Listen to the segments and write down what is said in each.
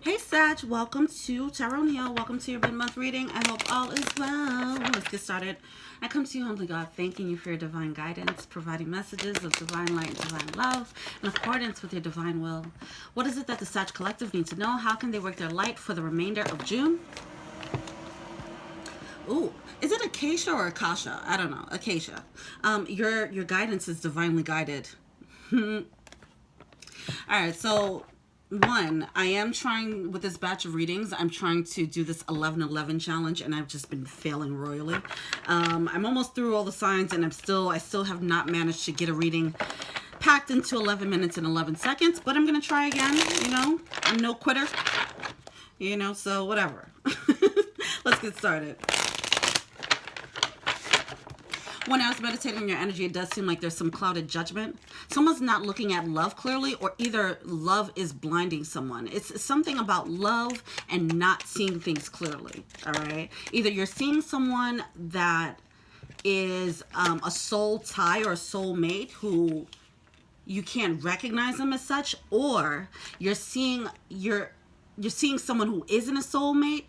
Hey Sag, welcome to Tarot Neo. Welcome to your mid-month reading. I hope all is well. Let's get started. I come to you, humbly God, thanking you for your divine guidance, providing messages of divine light and divine love in accordance with your divine will. What is it that the Sag Collective needs to know? How can they work their light for the remainder of June? Ooh, is it Acacia or Akasha? I don't know. Acacia. Your guidance is divinely guided. All right, so one, I am trying with this batch of readings, I'm trying to do this 11-11 challenge, and I've just been failing royally. I'm almost through all the signs, and I still have not managed to get a reading packed into 11 minutes and 11 seconds, but I'm going to try again, you know. I'm no quitter, you know, so whatever. Let's get started. When I was meditating on your energy, it does seem like there's some clouded judgment. Someone's not looking at love clearly, or either love is blinding someone. It's something about love and not seeing things clearly, all right? Either you're seeing someone that is a soul tie or a soul mate who you can't recognize them as such, or you're seeing someone who isn't a soulmate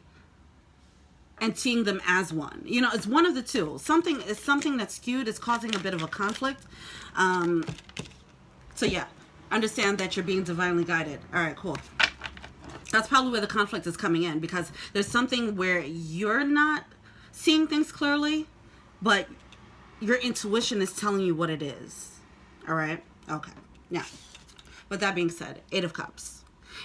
and seeing them as one. You know, it's one of the two. Something that's skewed is causing a bit of a conflict. So yeah, understand that you're being divinely guided. All right, cool. That's probably where the conflict is coming in, because there's something where you're not seeing things clearly, but your intuition is telling you what it is. All right? Okay. Now, with that being said, Eight of Cups.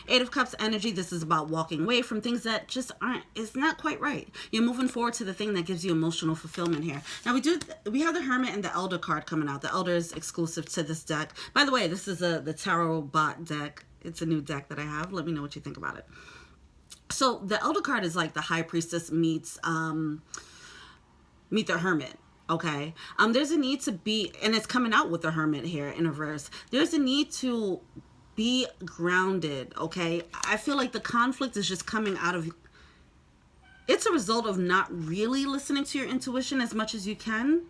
Eight of Cups energy, this is about walking away from things that just it's not quite right. You're moving forward to the thing that gives you emotional fulfillment here. Now we have the Hermit and the Elder card coming out. The Elder is exclusive to this deck. By the way, this is the Tarot Bot deck. It's a new deck that I have. Let me know what you think about it. So the Elder card is like the High Priestess meets the Hermit. Okay. There's a need to be, and it's coming out with the Hermit here in reverse. There's a need to be grounded, okay? I feel like the conflict is just coming out of, it's a result of not really listening to your intuition as much as you can,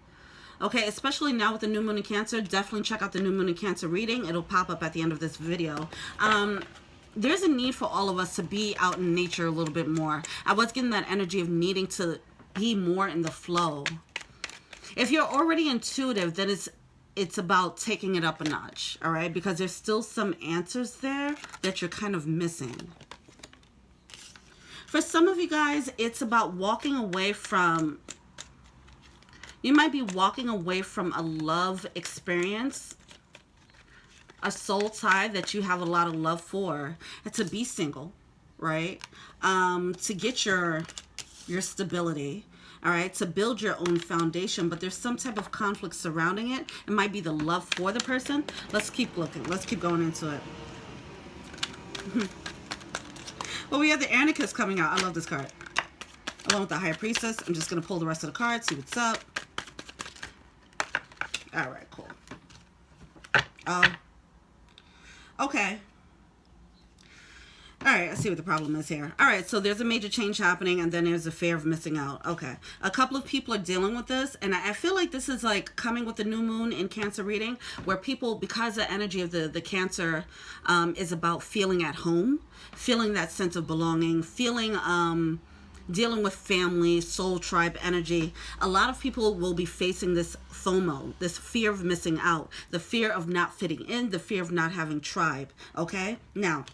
okay? Especially now with the new moon in Cancer. Definitely check out the new moon in Cancer reading. It'll pop up at the end of this video. There's a need for all of us to be out in nature a little bit more. I was getting that energy of needing to be more in the flow. If you're already intuitive, then it's about taking it up a notch, all right? Because there's still some answers there that you're kind of missing. For some of you guys, it's about walking away from, you might be walking away from a love experience, a soul tie that you have a lot of love for, and to be single, right? To get your stability. All right, to build your own foundation, but there's some type of conflict surrounding it. It might be the love for the person. Let's keep looking. Let's keep going into it. Well, we have the Anarchist coming out. I love this card. Along with the High Priestess. I'm just going to pull the rest of the cards, see what's up. All right, cool. Okay. All right, I see what the problem is here. All right, so there's a major change happening, and then there's a fear of missing out. Okay, a couple of people are dealing with this, and I feel like this is like coming with the new moon in Cancer reading, where people, because the energy of the Cancer is about feeling at home, feeling that sense of belonging, feeling, dealing with family, soul tribe energy. A lot of people will be facing this FOMO, this fear of missing out, the fear of not fitting in, the fear of not having tribe, okay? Now,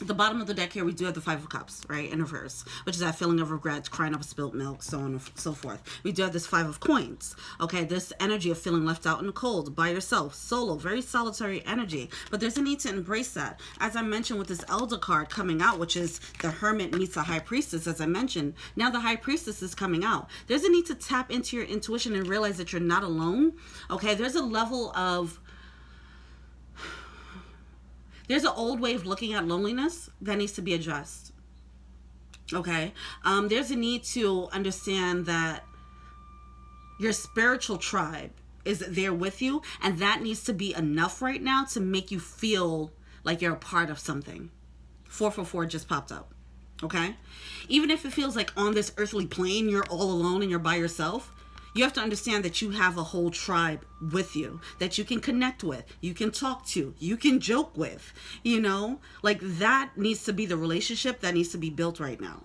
at the bottom of the deck here, we do have the Five of Cups, right, in reverse, which is that feeling of regret, crying up spilt milk, so on and so forth. We do have this Five of Coins, okay, this energy of feeling left out in the cold, by yourself, solo, very solitary energy, but there's a need to embrace that. As I mentioned with this Elder card coming out, which is the Hermit meets the High Priestess, as I mentioned, now the High Priestess is coming out. There's a need to tap into your intuition and realize that you're not alone, okay? There's a level of, there's an old way of looking at loneliness that needs to be addressed. Okay? There's a need to understand that your spiritual tribe is there with you, and that needs to be enough right now to make you feel like you're a part of something. 444 just popped up. Okay? Even if it feels like on this earthly plane, you're all alone and you're by yourself, You have to understand that you have a whole tribe with you that you can connect with, you can talk to, you can joke with, you know, like that needs to be the relationship that needs to be built right now.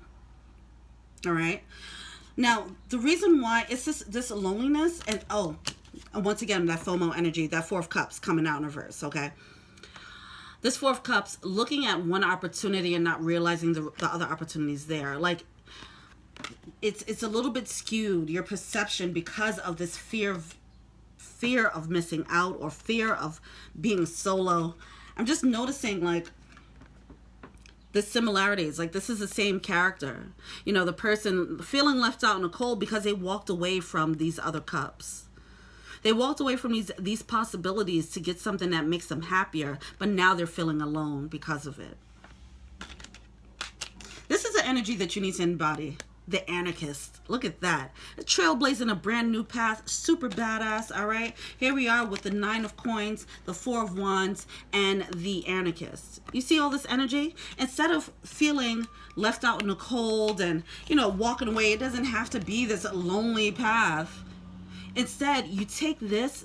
All right. Now, the reason why it's this loneliness and, oh, once again, that FOMO energy, that Four of Cups coming out in reverse. Okay. This Four of Cups, looking at one opportunity and not realizing the other opportunities there. Like, it's a little bit skewed, your perception, because of this fear of missing out or fear of being solo. I'm just noticing like the similarities. Like, this is the same character. You know, the person feeling left out in the cold because they walked away from these other cups. They walked away from these possibilities to get something that makes them happier, but now they're feeling alone because of it. This is an energy that you need to embody. The anarchist. Look at that. Trailblazing a brand new path. Super badass. All right. Here we are with the Nine of Coins, the Four of Wands, and the anarchist. You see all this energy? Instead of feeling left out in the cold and, you know, walking away, it doesn't have to be this lonely path. Instead, you take this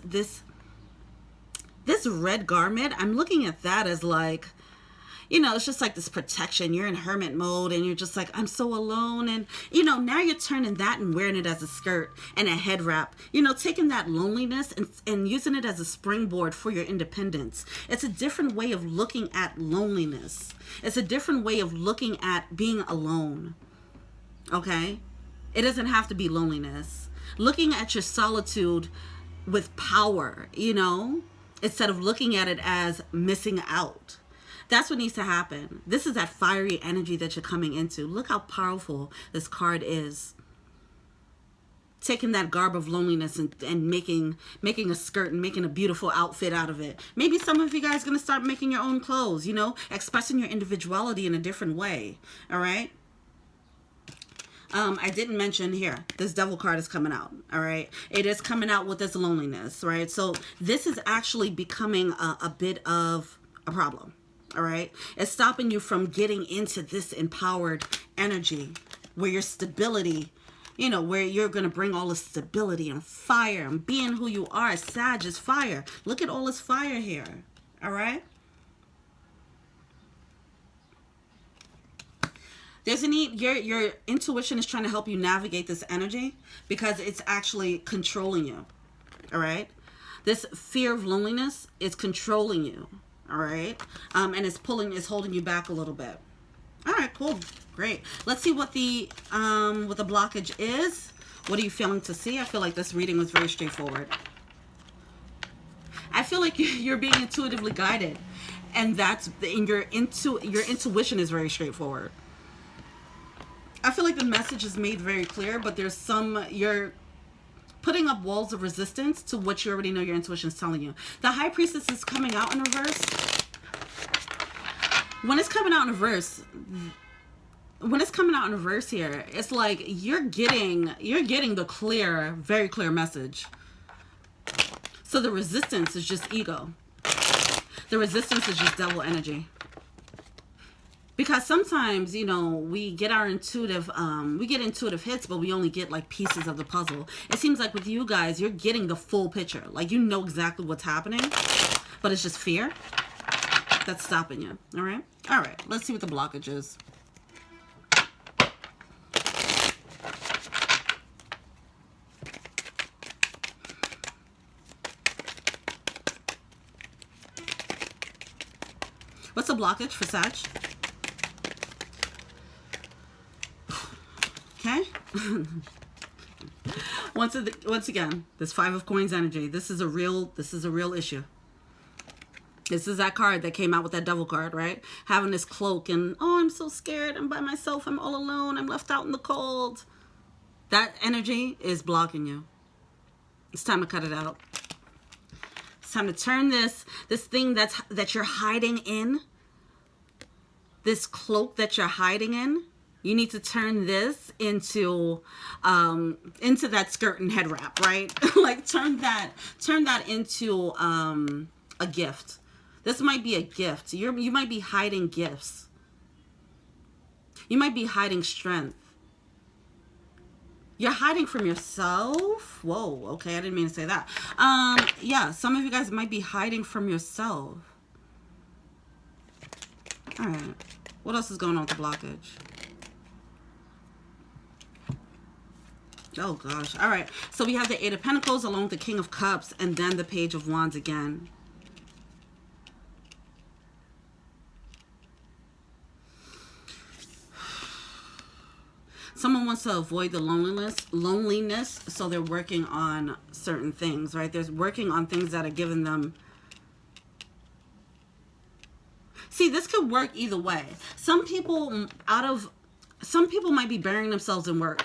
red garment. I'm looking at that as like, you know, it's just like this protection. You're in hermit mode and you're just like, I'm so alone. And, you know, now you're turning that and wearing it as a skirt and a head wrap, you know, taking that loneliness and using it as a springboard for your independence. It's a different way of looking at loneliness. It's a different way of looking at being alone. Okay? It doesn't have to be loneliness. Looking at your solitude with power, you know, instead of looking at it as missing out. That's what needs to happen. This is that fiery energy that you're coming into. Look how powerful this card is. Taking that garb of loneliness and making a skirt and making a beautiful outfit out of it. Maybe some of you guys are going to start making your own clothes, you know, expressing your individuality in a different way. All right. I didn't mention here, this Devil card is coming out, all right? It is coming out with this loneliness, right? So this is actually becoming a bit of a problem, all right? It's stopping you from getting into this empowered energy where your stability, you know, where you're going to bring all the stability and fire and being who you are. Sag is fire. Look at all this fire here, all right? There's a need, your intuition is trying to help you navigate this energy because it's actually controlling you, all right? This fear of loneliness is controlling you, all right? And it's holding you back a little bit. All right, cool, great. Let's see what the blockage is. What are you feeling to see? I feel like this reading was very straightforward. I feel like you're being intuitively guided, and your intuition is very straightforward. I feel like the message is made very clear, but there's you're putting up walls of resistance to what you already know your intuition is telling you. The High Priestess is coming out in reverse. When it's coming out in reverse here, it's like you're getting the clear, very clear message. So the resistance is just ego. The resistance is just devil energy. Because sometimes, you know, we get intuitive hits, but we only get like pieces of the puzzle. It seems like with you guys, you're getting the full picture. Like, you know exactly what's happening, but it's just fear that's stopping you. All right. All right. Let's see what the blockage is. What's the blockage for Sag? Okay. Once again, this Five of Coins energy. This is a real issue. This is that card that came out with that Devil card, right? Having this cloak and, oh, I'm so scared. I'm by myself. I'm all alone. I'm left out in the cold. That energy is blocking you. It's time to cut it out. It's time to turn this thing that you're hiding in, this cloak that you're hiding in. You need to turn this into that skirt and head wrap, right? Like turn that into a gift. This might be a gift. You might be hiding gifts. You might be hiding strength. You're hiding from yourself. Whoa, okay, I didn't mean to say that. Yeah, some of you guys might be hiding from yourself. All right. What else is going on with the blockage? Oh, gosh. All right. So we have the Eight of Pentacles along with the King of Cups and then the Page of Wands again. Someone wants to avoid the loneliness, so they're working on certain things, right? They're working on things that are giving them... See, this could work either way. Some people might be burying themselves in work.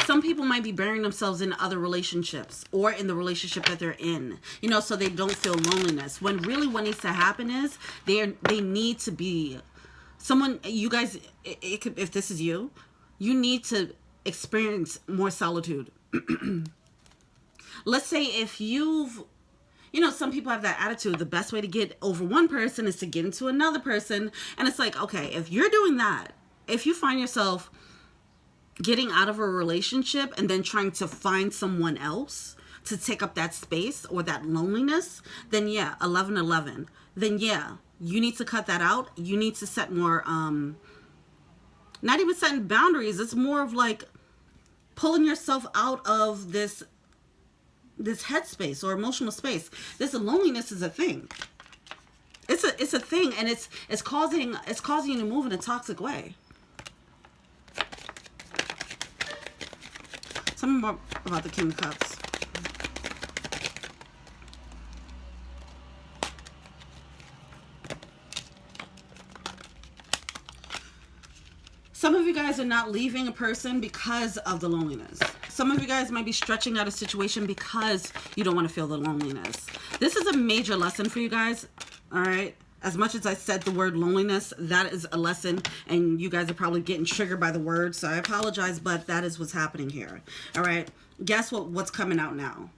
Some people might be burying themselves in other relationships or in the relationship that they're in, you know, so they don't feel loneliness. When really what needs to happen is they need to be someone, you guys, if this is you, you need to experience more solitude. Let's say if you've, you know, some people have that attitude, the best way to get over one person is to get into another person. And it's like, okay, if you're doing that, if you find yourself getting out of a relationship and then trying to find someone else to take up that space or that loneliness, then yeah, 11-11. Then yeah, you need to cut that out. You need to set more, not even setting boundaries. It's more of like pulling yourself out of this headspace or emotional space. This loneliness is a thing. It's a thing, and it's causing you to move in a toxic way. Tell me more about the King of Cups. Some of you guys are not leaving a person because of the loneliness. Some of you guys might be stretching out a situation because you don't want to feel the loneliness. This is a major lesson for you guys, all right? As much as I said the word loneliness, that is a lesson, and you guys are probably getting triggered by the word, so I apologize, but that is what's happening here, all right? Guess what's coming out now?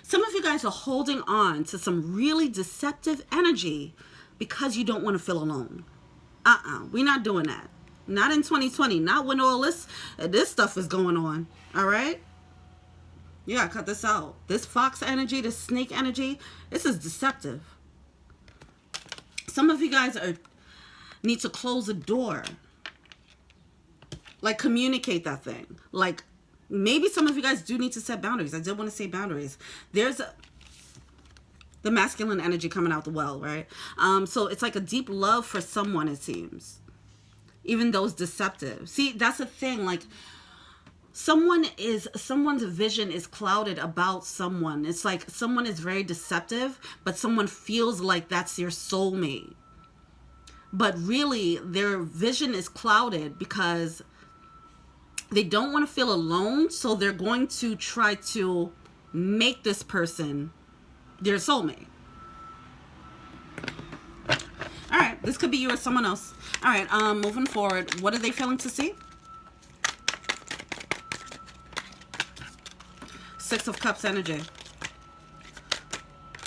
Some of you guys are holding on to some really deceptive energy because you don't want to feel alone. We're not doing that. Not in 2020. Not when all this stuff is going on. All right? You gotta cut this out. This fox energy, this snake energy, this is deceptive. Some of you guys need to close a door. Like, communicate that thing. Like, maybe some of you guys do need to set boundaries. I did want to say boundaries. There's the masculine energy coming out the well, right? So it's like a deep love for someone, it seems. Even though it's deceptive. See, that's the thing. Like, someone's vision is clouded about someone. It's like someone is very deceptive, but someone feels like that's your soulmate. But really, their vision is clouded because they don't want to feel alone, so they're going to try to make this person their soulmate. All right, this could be you or someone else. All right, moving forward, what are they failing to see? Six of Cups energy.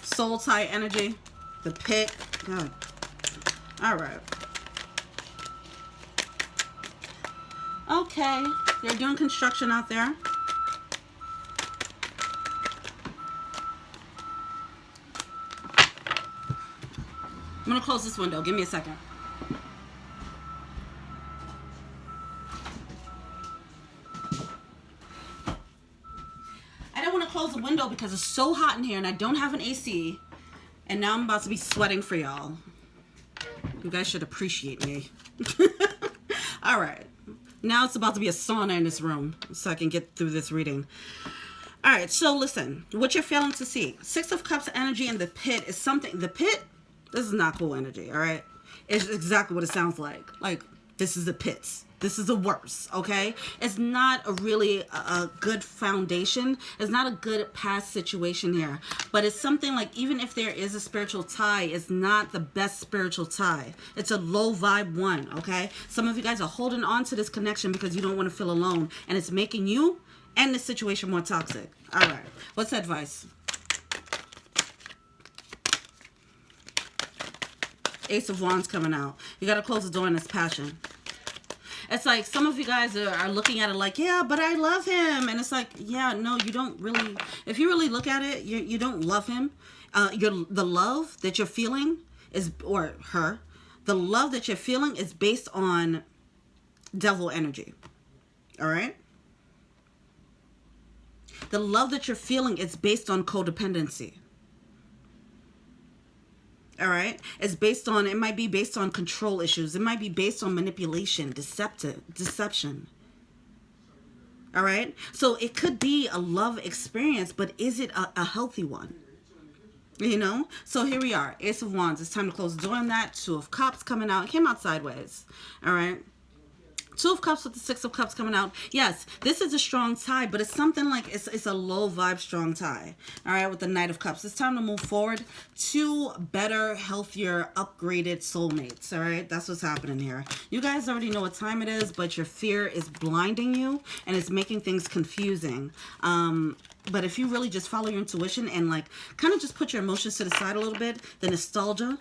Soul tie energy. The pit. God. All right. Okay, they're doing construction out there. I'm going to close this window. Give me a second. I don't want to close the window because it's so hot in here and I don't have an AC. And now I'm about to be sweating for y'all. You guys should appreciate me. All right. Now it's about to be a sauna in this room so I can get through this reading. All right. So listen, what you're failing to see. Six of Cups energy in the pit is something. The pit, this is not cool energy. All right. It's exactly what it sounds like. Like, this is the pits. This is the worst, okay? It's not a really a good foundation. It's not a good past situation here. But it's something like, even if there is a spiritual tie, it's not the best spiritual tie. It's a low vibe one, okay? Some of you guys are holding on to this connection because you don't want to feel alone. And it's making you and the situation more toxic. All right. What's the advice? Ace of Wands coming out. You got to close the door in this passion. It's like some of you guys are looking at it like, yeah, but I love him. And it's like, yeah, no, you don't really. If you really look at it, you don't love him. The love that you're feeling is, or her, the love that you're feeling is based on devil energy. All right? The love that you're feeling is based on codependency. All right? It's based on, it might be based on control issues. It might be based on manipulation, deception. All right? So it could be a love experience, but is it a healthy one? You know? So here we are. Ace of Wands. It's time to close the door on that. Two of Cups coming out. It came out sideways. All right? Two of Cups with the Six of Cups coming out. Yes, this is a strong tie, but it's something like it's a low vibe strong tie. All right, with the Knight of Cups. It's time to move forward to better, healthier, upgraded soulmates. All right, that's what's happening here. You guys already know what time it is, but your fear is blinding you and it's making things confusing. But if you really just follow your intuition and like kind of just put your emotions to the side a little bit, the nostalgia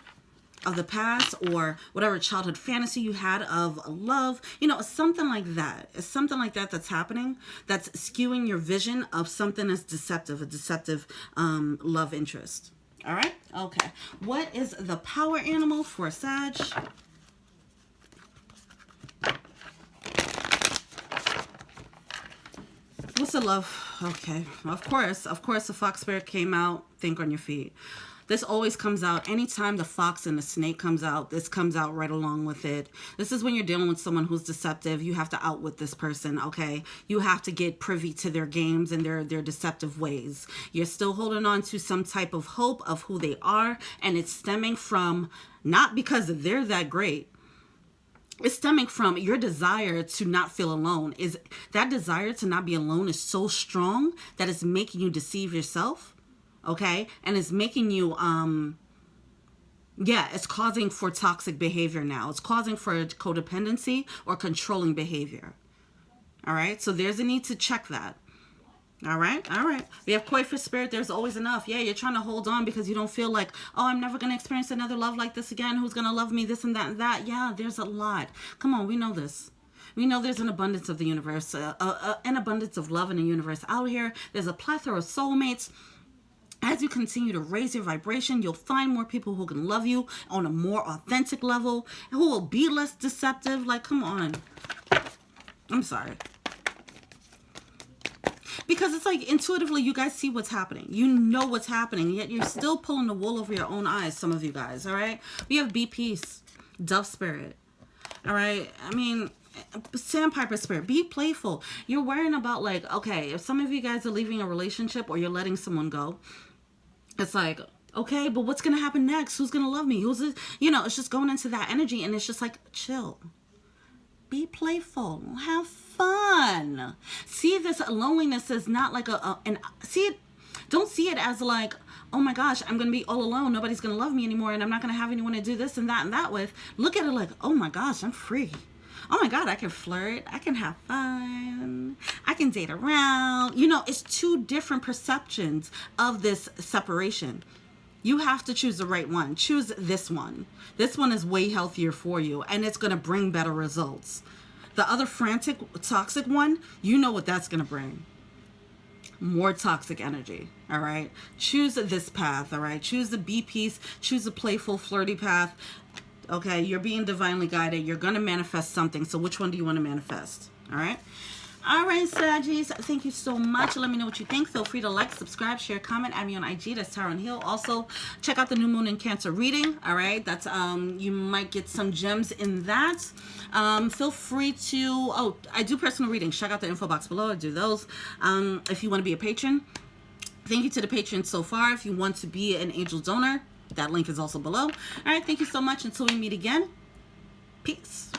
of the past or whatever childhood fantasy you had of love, you know, something like that. It's something like that that's happening that's skewing your vision of something that's deceptive, a deceptive love interest. All right? Okay. What is the power animal for Sag? What's the love? Okay. Of course, the fox spirit came out. Think on your feet. This always comes out anytime the fox and the snake comes out. This comes out right along with it. This is when you're dealing with someone who's deceptive. You have to outwit this person, okay? You have to get privy to their games and their deceptive ways. You're still holding on to some type of hope of who they are, and it's stemming from not because they're that great. It's stemming from your desire to not feel alone. Is that desire to not be alone is so strong that it's making you deceive yourself. Okay, and it's making you, it's causing for toxic behavior now. It's causing for codependency or controlling behavior. All right, so there's a need to check that. All right. We have Koi for Spirit. There's always enough. Yeah, you're trying to hold on because you don't feel like, oh, I'm never going to experience another love like this again. Who's going to love me? This and that and that. Yeah, there's a lot. Come on, we know this. We know there's an abundance of the universe, an abundance of love in the universe out here. There's a plethora of soulmates. As you continue to raise your vibration, you'll find more people who can love you on a more authentic level, who will be less deceptive. Like, come on. I'm sorry. Because it's like intuitively you guys see what's happening. You know what's happening, yet you're still pulling the wool over your own eyes, some of you guys, all right? We have Be Peace, Dove Spirit, all right? I mean, Sandpiper Spirit, be playful. You're worrying about like, okay, if some of you guys are leaving a relationship or you're letting someone go, it's like, okay, but what's going to happen next? Who's going to love me? Who's this? You know, it's just going into that energy and it's just like, chill. Be playful. Have fun. See this loneliness as not like don't see it as like, oh my gosh, I'm going to be all alone. Nobody's going to love me anymore and I'm not going to have anyone to do this and that with. Look at it like, oh my gosh, I'm free. Oh my God, I can flirt. I can have fun. I can date around. You know, it's two different perceptions of this separation. You have to choose the right one. Choose this one. This one is way healthier for you and it's going to bring better results. The other frantic, toxic one, you know what that's going to bring. More toxic energy. All right. Choose this path. All right. Choose the Be Peace. Choose a playful, flirty path. Okay, you're being divinely guided. You're going to manifest something. So which one do you want to manifest? All right. All right, Saggies. Thank you so much. Let me know what you think. Feel free to like, subscribe, share, comment. Add me on IG. That's Tara and Hill. Also, check out the New Moon in Cancer reading. All right. That's, you might get some gems in that. Feel free to, I do personal readings. Check out the info box below. I do those. If you want to be a patron, thank you to the patrons so far. If you want to be an angel donor, that link is also below. All right, thank you so much. Until we meet again, peace.